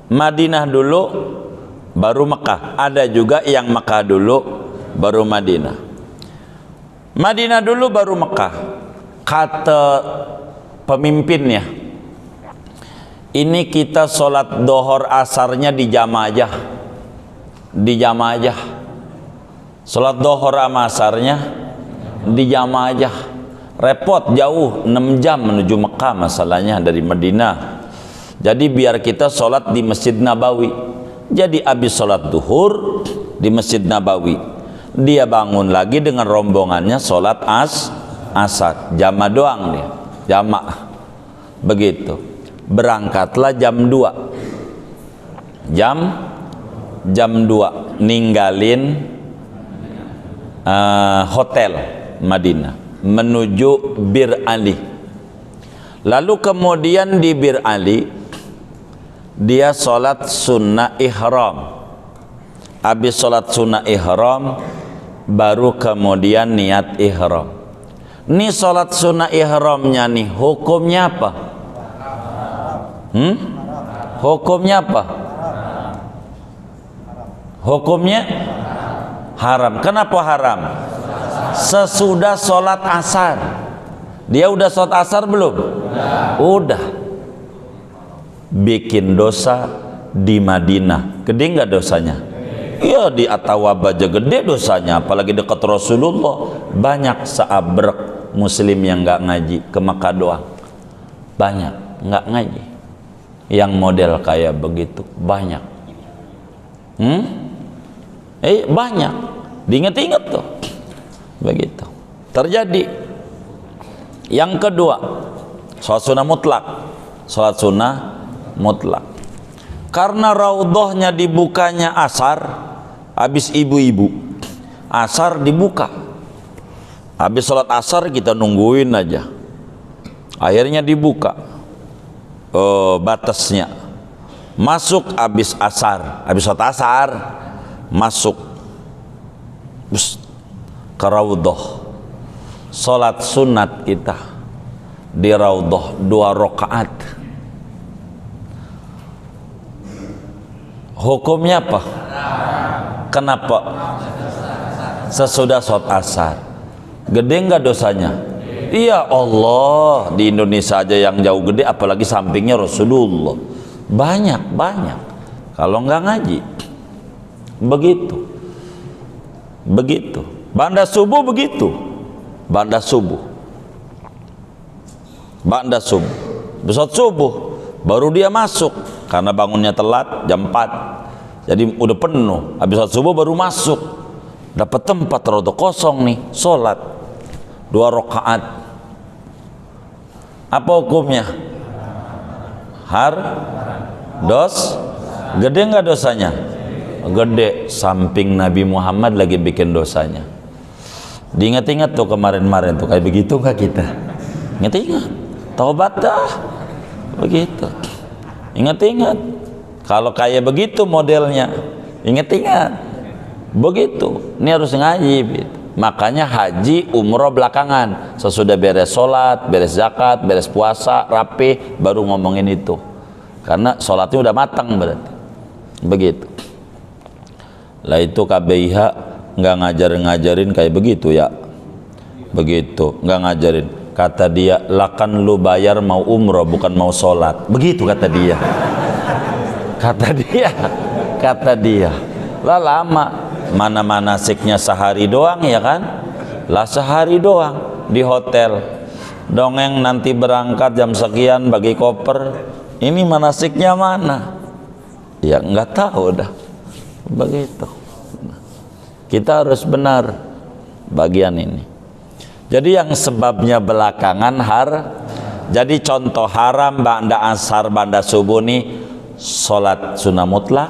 Madinah dulu baru Mekah. Ada juga yang Mekah dulu baru Madinah. Madinah dulu baru Mekah. Kata pemimpinnya, ini kita sholat dohor asarnya di jamaah, sholat dohor sama asarnya di jamaah. Repot, jauh 6 jam menuju Mekah masalahnya dari Madinah. Jadi biar kita sholat di Masjid Nabawi. Jadi habis sholat duhur di Masjid Nabawi, dia bangun lagi dengan rombongannya sholat asar, jamaah doang dia, jamaah begitu. Berangkatlah jam 2, jam 2 ninggalin hotel Madinah menuju Bir Ali. Lalu kemudian di Bir Ali dia sholat sunnah ihram. Habis sholat sunnah ihram baru kemudian niat ihram. Ini sholat sunnah ihramnya nih hukumnya apa? Hukumnya apa? Hukumnya haram. Kenapa haram? Sesudah sholat asar. Dia udah sholat asar belum? Udah. Bikin dosa di Madinah, gede nggak dosanya? Iya, di Atawab aja gede dosanya, apalagi dekat Rasulullah. Banyak sahabat muslim yang nggak ngaji ke Mekah doang, banyak nggak ngaji. Yang model kayak begitu banyak. Banyak. Diinget-inget tuh, begitu terjadi. Yang kedua, sholat sunnah mutlak. Sholat sunnah mutlak. Karena raudhahnya dibukanya asar, habis ibu-ibu asar dibuka. Habis sholat asar kita nungguin aja. Akhirnya dibuka batasnya. Masuk habis asar, habis sholat asar masuk ke raudhah. Sholat sunat kita di raudhah 2 rakaat. Hukumnya apa? Kenapa? Sesudah sholat asar. Gede nggak dosanya? Iya Allah, di Indonesia aja yang jauh gede, apalagi sampingnya Rasulullah. Banyak. Kalau nggak ngaji, begitu. Banda subuh begitu. Banda subuh. Besok subuh baru dia masuk karena bangunnya telat jam 4. Jadi udah penuh, habis sholat subuh baru masuk, dapat tempat rada kosong nih, sholat 2 rakaat. Apa hukumnya? Gede nggak dosanya? Gede, samping Nabi Muhammad lagi bikin dosanya. Diingat-ingat tuh kemarin-kemarin tuh kayak begitu nggak kita? Ingat-ingat, taubat dah, begitu. Ingat-ingat, kalau kayak begitu modelnya, ingat-ingat, begitu. Ini harus ngaji, gitu. Makanya haji, umroh belakangan, sesudah beres sholat, beres zakat, beres puasa, rapi, baru ngomongin itu. Karena sholatnya udah matang berarti, begitu. Lah itu KBIH nggak ngajarin kayak begitu ya, begitu, nggak ngajarin. Kata dia, lah kan lu bayar mau umroh bukan mau sholat, begitu kata dia. Kata dia, lah lama, mana manasiknya sehari doang ya kan? Lah sehari doang di hotel, dongeng nanti berangkat jam sekian bagi koper, ini manasiknya mana? Ya nggak tahu dah, begitu. Kita harus benar bagian ini. Jadi yang sebabnya belakangan jadi contoh haram ba'da asar ba'da subuh nih, sholat sunnah mutlak,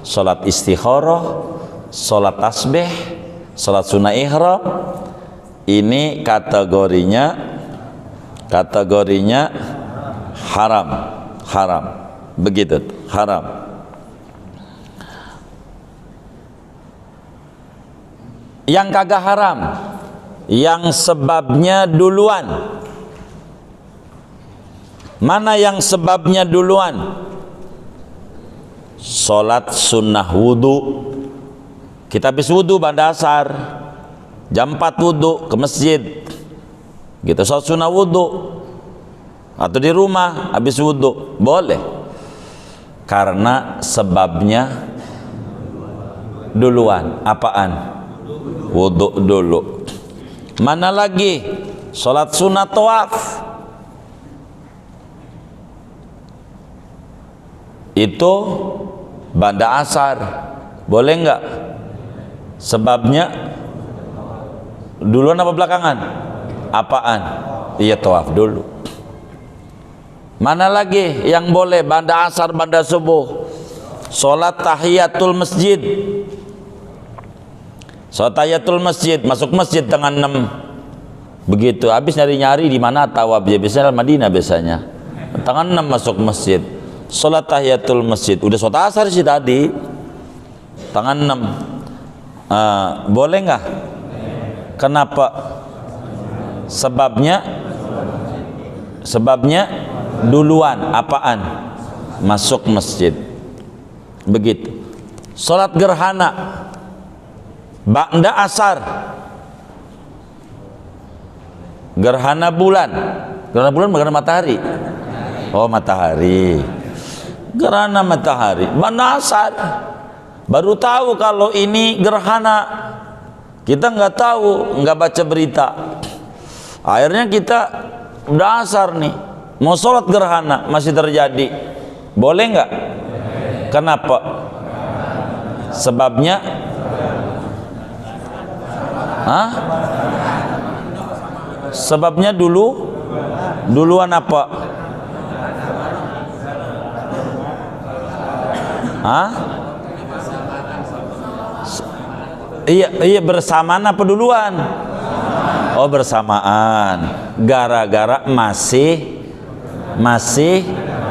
sholat istikharah, sholat tasbih, sholat sunnah ihram, ini kategorinya haram, begitu, haram. Yang kagak haram, yang sebabnya duluan. Mana yang sebabnya duluan? Sholat sunnah wudu, kita habis wudu pada asar, jam 4 wudu ke masjid, kita sholat sunnah wudu, atau di rumah habis wudu, boleh, karena sebabnya duluan. Apaan? Wudu dulu. Mana lagi? Sholat sunnah tawaf, itu ba'da asar, boleh nggak? Sebabnya duluan apa belakangan? Apaan? Iya, tawaf dulu. Mana lagi yang boleh ba'da asar, ba'da subuh? Sholat tahiyatul masjid. Sholat tahiyatul masjid, masuk masjid tengah 6, begitu. Habis nyari-nyari di mana tawaf, ya biasanya Madinah biasanya. Tengah 6 masuk masjid, sholat tahiyatul masjid. Udah sholat asar sih tadi, tengah 6. Boleh nggak? Kenapa? Sebabnya duluan. Apaan? Masuk masjid, begitu. Sholat gerhana ba'da asar, gerhana bulan gerhana matahari. Oh, matahari, gerhana matahari ba'da asar, baru tahu kalau ini gerhana. Kita nggak tahu, nggak baca berita, akhirnya kita udah asar nih, mau sholat gerhana masih terjadi, boleh nggak? Kenapa? Sebabnya sebabnya duluan apa? Iya, bersamaan apa duluan? Oh, bersamaan, gara-gara masih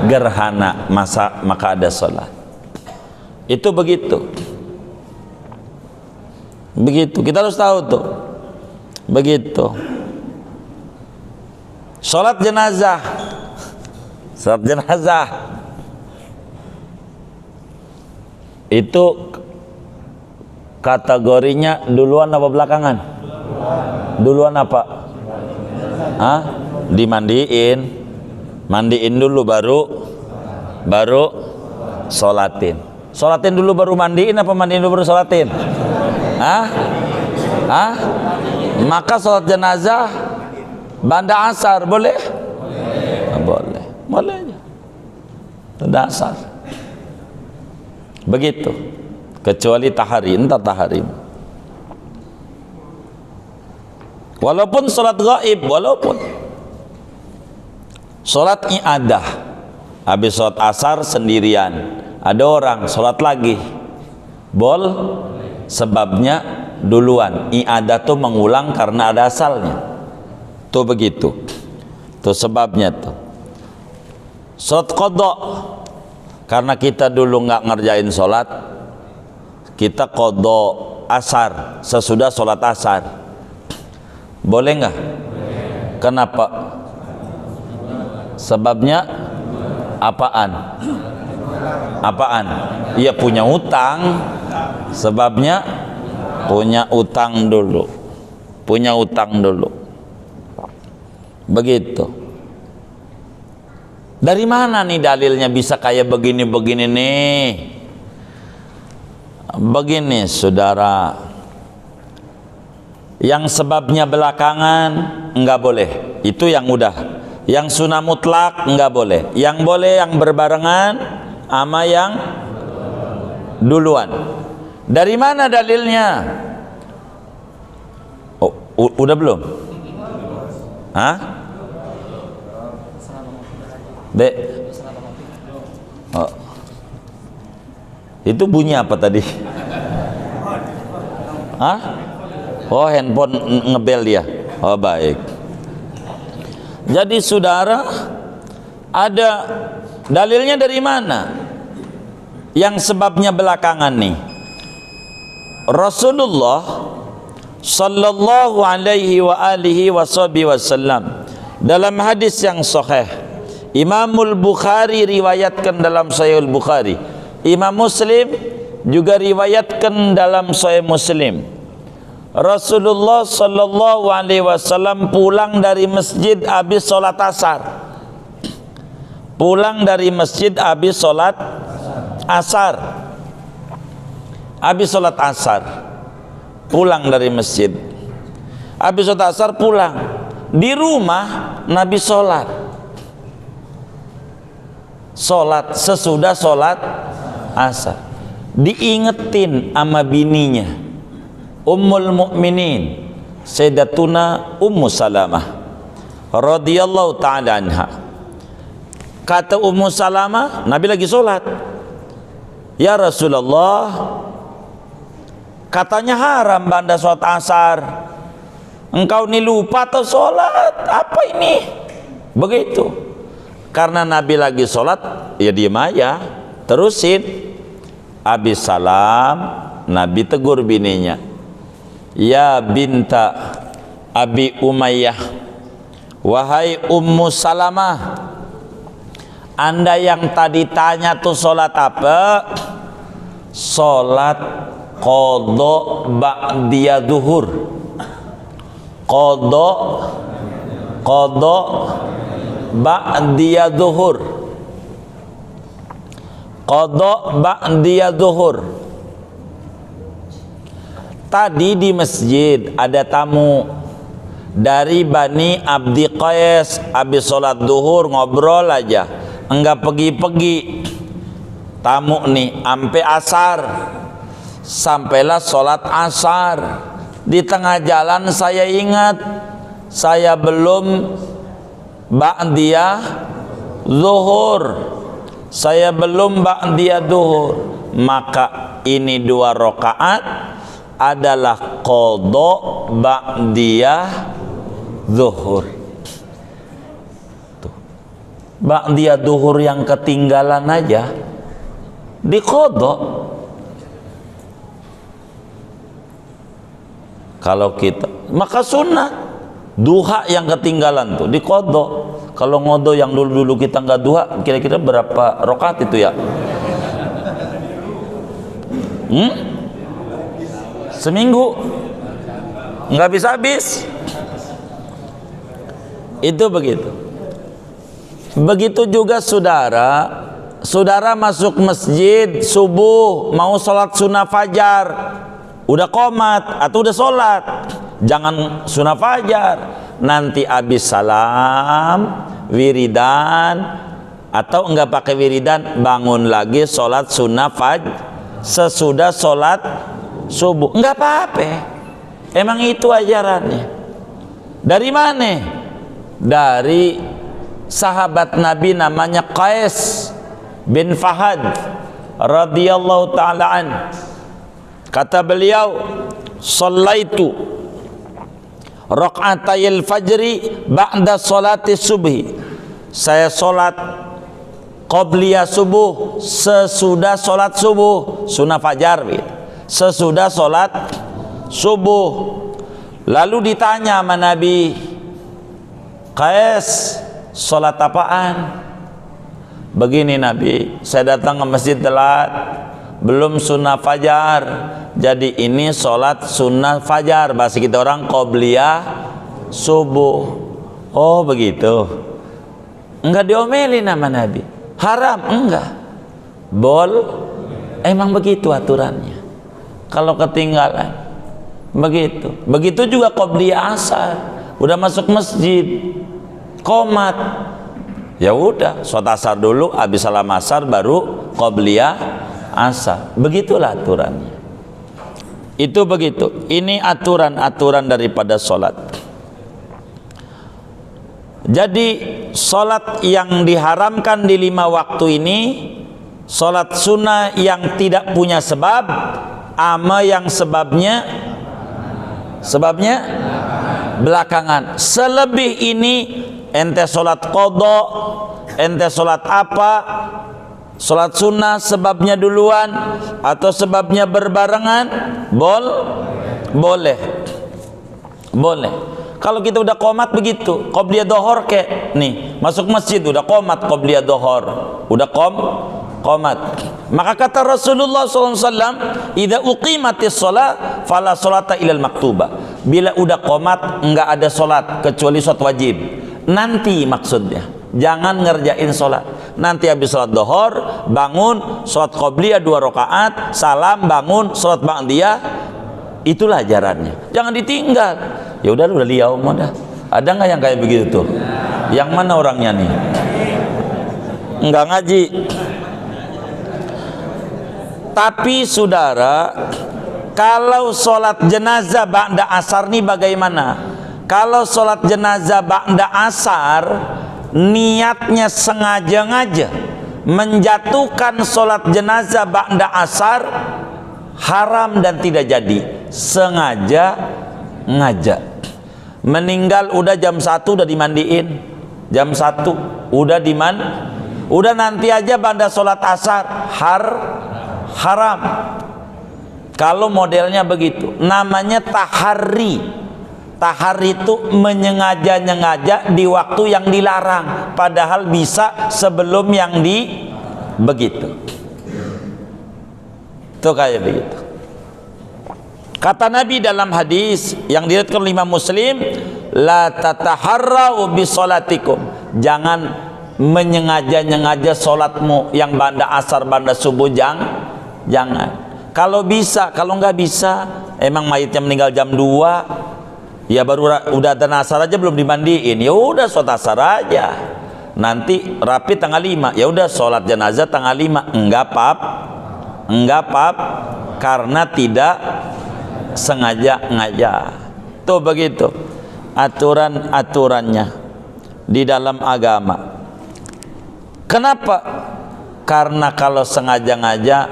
gerhana, maka ada sholat. Itu begitu, kita harus tahu tuh, begitu. Sholat jenazah itu kategorinya duluan apa belakangan? Duluan apa? Mandiin dulu baru sholatin dulu baru mandiin, apa mandiin dulu baru sholatin? Maka sholat jenazah ba'da asar boleh? Boleh aja ba'da asar, begitu, kecuali tahari, entah tahari. Walaupun sholat gaib, walaupun sholat i'adah, habis sholat asar sendirian, ada orang sholat lagi, sebabnya duluan. I'adah tuh mengulang karena ada asalnya, tuh begitu, tuh sebabnya tuh. Sholat qadha, karena kita dulu nggak ngerjain sholat, kita qadha asar sesudah sholat asar, boleh nggak? Kenapa? Sebabnya apaan? Apaan? Iya, punya utang. Sebabnya punya utang dulu. Punya utang dulu. Begitu. Dari mana nih dalilnya bisa kayak begini-begini nih? Begini, saudara. Yang sebabnya belakangan enggak boleh, itu yang udah. Yang sunnah mutlak enggak boleh. Yang boleh yang berbarengan sama yang duluan. Dari mana dalilnya? Oh, udah belum? Hah? Dek? Oh. Itu bunyi apa tadi? Hah? Oh, handphone ngebel dia. Oh, baik. Jadi saudara, ada dalilnya dari mana? Yang sebabnya belakangan nih. Rasulullah sallallahu alaihi wa alihi wasallam dalam hadis yang sahih, Imamul Bukhari riwayatkan dalam Sahih Bukhari, Imam Muslim juga riwayatkan dalam Sahih Muslim. Rasulullah sallallahu alaihi wasallam pulang dari masjid habis sholat asar. Pulang dari masjid habis sholat asar. Habis sholat asar, pulang dari masjid. Habis sholat asar pulang. Di rumah Nabi sholat. Sholat sesudah sholat asar. Diingetin sama bininya, Ummul Mukminin Sayyidatuna Ummu Salamah radhiyallahu ta'ala anha. Kata Ummu Salamah, Nabi lagi sholat. Ya Rasulullah, katanya haram banda sholat asar. Engkau ini lupa atau sholat? Apa ini? Begitu. Karena Nabi lagi sholat, ya diem aja, terusin. Habis salam, Nabi tegur bininya, ya binta Abi Umayyah, wahai Ummu Salamah, Anda yang tadi tanya tuh sholat apa? Sholat qadha ba'diyah duhur. Qadha ba'diyah duhur. Qadha ba'diyah duhur. Tadi di masjid ada tamu dari Bani Abdi Qais, habis sholat duhur ngobrol aja, enggak pergi-pergi. Tamu nih sampai asar, sampailah sholat asar. Di tengah jalan saya ingat saya belum ba'diyah zuhur, saya belum ba'diyah zuhur, maka ini 2 rakaat adalah qadha ba'diyah zuhur. Tuh. Ba'diyah zuhur yang ketinggalan aja diqadha. Kalau kita, maka sunnah duha yang ketinggalan tuh diqadha. Kalau ngodo yang dulu-dulu kita nggak duha, kira-kira berapa rakaat itu ya? Seminggu nggak bisa habis. Itu begitu. Begitu juga saudara masuk masjid subuh mau sholat sunnah fajar, udah qomat atau udah sholat, jangan sunnah fajar, nanti habis salam wiridan atau enggak pakai wiridan, bangun lagi sholat sunnah sesudah sholat subuh. Enggak apa-apa, emang itu ajarannya. Dari mana? Dari sahabat Nabi namanya Qais bin Fahad radhiyallahu ta'ala an. Kata beliau, "Shallaitu raq'atayil fajri ba'da sholati subhi." Saya sholat qobliyah subuh sesudah sholat subuh, sunnah fajar, sesudah sholat subuh. Lalu ditanya sama Nabi, "Qais, sholat apaan?" Begini Nabi, saya datang ke masjid telat, belum sunnah fajar, jadi ini sholat sunnah fajar, bahasa kita orang qobliyah subuh. Oh begitu. Enggak diomelin sama Nabi, haram? Enggak, emang begitu aturannya. Kalau ketinggalan begitu. Begitu juga qobliyah asar, udah masuk masjid qomat, ya udah sholat asar dulu, habis salam asar baru qobliyah asar. Begitulah aturannya. Itu begitu. Ini aturan-aturan daripada sholat. Jadi sholat yang diharamkan di 5 waktu ini, sholat sunnah yang tidak punya sebab, ama yang sebabnya belakangan. Selebih ini ente sholat qadha, ente sholat apa, sholat sunnah sebabnya duluan atau sebabnya berbarengan, boleh. Kalau kita udah qomat begitu, qobliyah dohor kayak nih, masuk masjid udah qomat qobliyah dohor, udah qomat. Maka kata Rasulullah SAW, "Idza uqimatis shalah fala sholata ilal maktubah." Bila udah qomat enggak ada sholat kecuali sholat wajib. Nanti maksudnya, jangan ngerjain sholat. Nanti habis sholat dohor, bangun, sholat qobliyah 2 rakaat, salam, bangun, sholat ba'diyah. Itulah ajarannya. Jangan ditinggal. Ya udah liau dah. Ada nggak yang kayak begitu tuh? Yang mana orangnya nih? Enggak ngaji. Tapi saudara, kalau sholat jenazah ba'da asar nih bagaimana? Kalau sholat jenazah ba'da asar niatnya sengaja menjatuhkan sholat jenazah ba'da asar, haram dan tidak jadi. Sengaja meninggal udah jam 1 udah dimandiin, jam 1 udah udah nanti aja ba'da sholat asar, haram. Kalau modelnya begitu, namanya tahari. Tahari itu menyengaja di waktu yang dilarang, padahal bisa sebelum yang begitu. Itu kayak begitu. Kata Nabi dalam hadis yang diriwayatkan oleh Imam Muslim, "La tataharrau bi sholatikum." Jangan menyengaja sholatmu yang ba'da asar, ba'da subuh, jangan. Kalau bisa, kalau nggak bisa, emang mayitnya meninggal jam 2, ya baru udah adzan asar aja belum dimandiin, ya udah sholat asar aja. Nanti rapi tanggal 5, ya udah sholat jenazah tanggal 5. Enggak pap, karena tidak sengaja. Tuh begitu aturan-aturannya di dalam agama. Kenapa? Karena kalau sengaja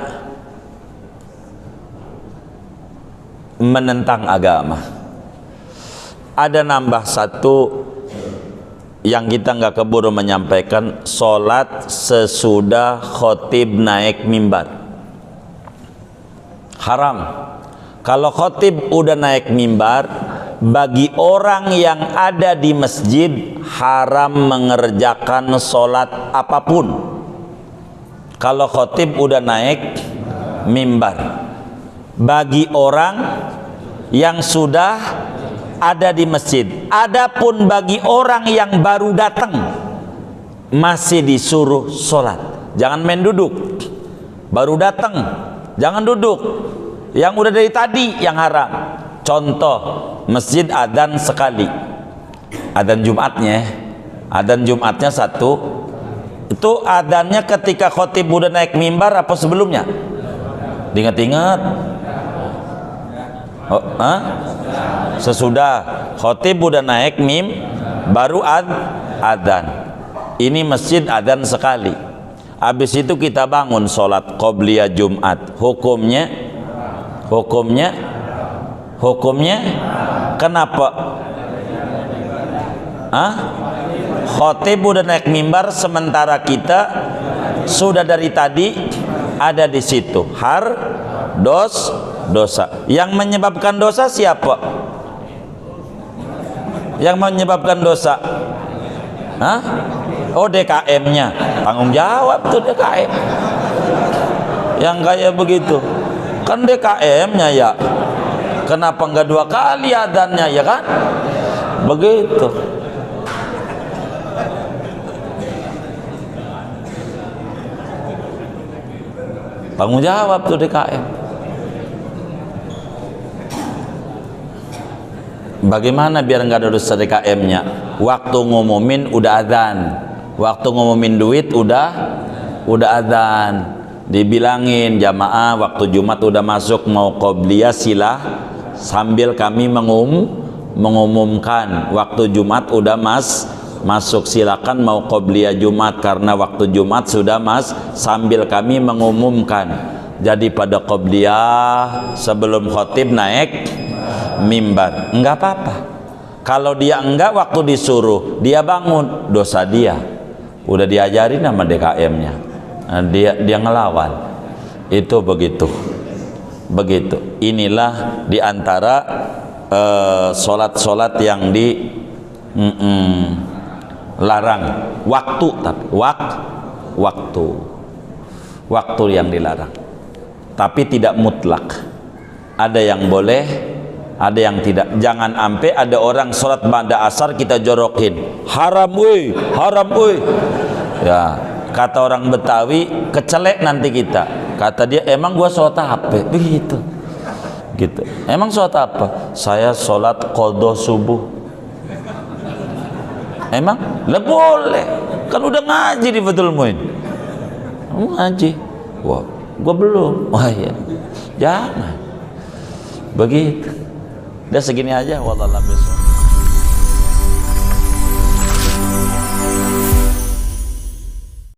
menentang agama. Ada nambah satu yang kita nggak keburu menyampaikan, sholat sesudah khotib naik mimbar. Haram. Kalau khotib udah naik mimbar, bagi orang yang ada di masjid haram mengerjakan sholat apapun. Kalau khotib udah naik mimbar, bagi orang yang sudah ada di masjid. Adapun bagi orang yang baru datang, masih disuruh sholat. Jangan main duduk. Baru datang, jangan duduk. Yang udah dari tadi yang haram. Contoh, masjid adzan sekali, adzan Jumatnya satu. Itu adzannya ketika khotib udah naik mimbar apa sebelumnya? Diingat-ingat. Oh, sesudah khotib udah naik baru adzan. Ini masjid adzan sekali. Habis itu kita bangun sholat qobliyah Jumat. Hukumnya kenapa? Khotib udah naik mimbar sementara kita sudah dari tadi ada di situ. Dosa. Yang menyebabkan dosa siapa? Yang menyebabkan dosa? Oh, DKM-nya. Tanggung jawab tuh DKM. Yang kayak begitu. Kan DKM-nya ya. Kenapa enggak 2 kali adzannya, ya kan? Begitu. Tanggung jawab tuh DKM. Bagaimana biar nggak ada dosa DKM-nya? Waktu ngumumin udah adzan, waktu ngumumin duit udah adzan. Dibilangin jamaah waktu Jumat udah masuk mau qobliyah sila sambil kami mengumumkan waktu Jumat udah masuk, silakan mau qobliyah Jumat karena waktu Jumat sudah sambil kami mengumumkan. Jadi pada qobliyah sebelum khotib naik mimbar enggak apa-apa. Kalau dia enggak waktu disuruh dia bangun, dosa dia. Udah diajarin sama DKM-nya. Dia ngelawan. Itu begitu. Inilah diantara solat yang larang. Waktu yang dilarang. Tapi tidak mutlak. Ada yang boleh, ada yang tidak. Jangan sampai ada orang sholat ba'da asar kita jorokin, haram woi. Ya, kata orang Betawi kecelek nanti kita. Kata dia, emang gua sholat apa? Begitu. Gitu. Emang sholat apa? Saya sholat qadha subuh. Emang? Lah boleh. Kan udah ngaji di Fathul Muin. Kamu ngaji? Wah, gua belum. Wah ya. Jangan. Begitu. Udah segini aja, wallahualam.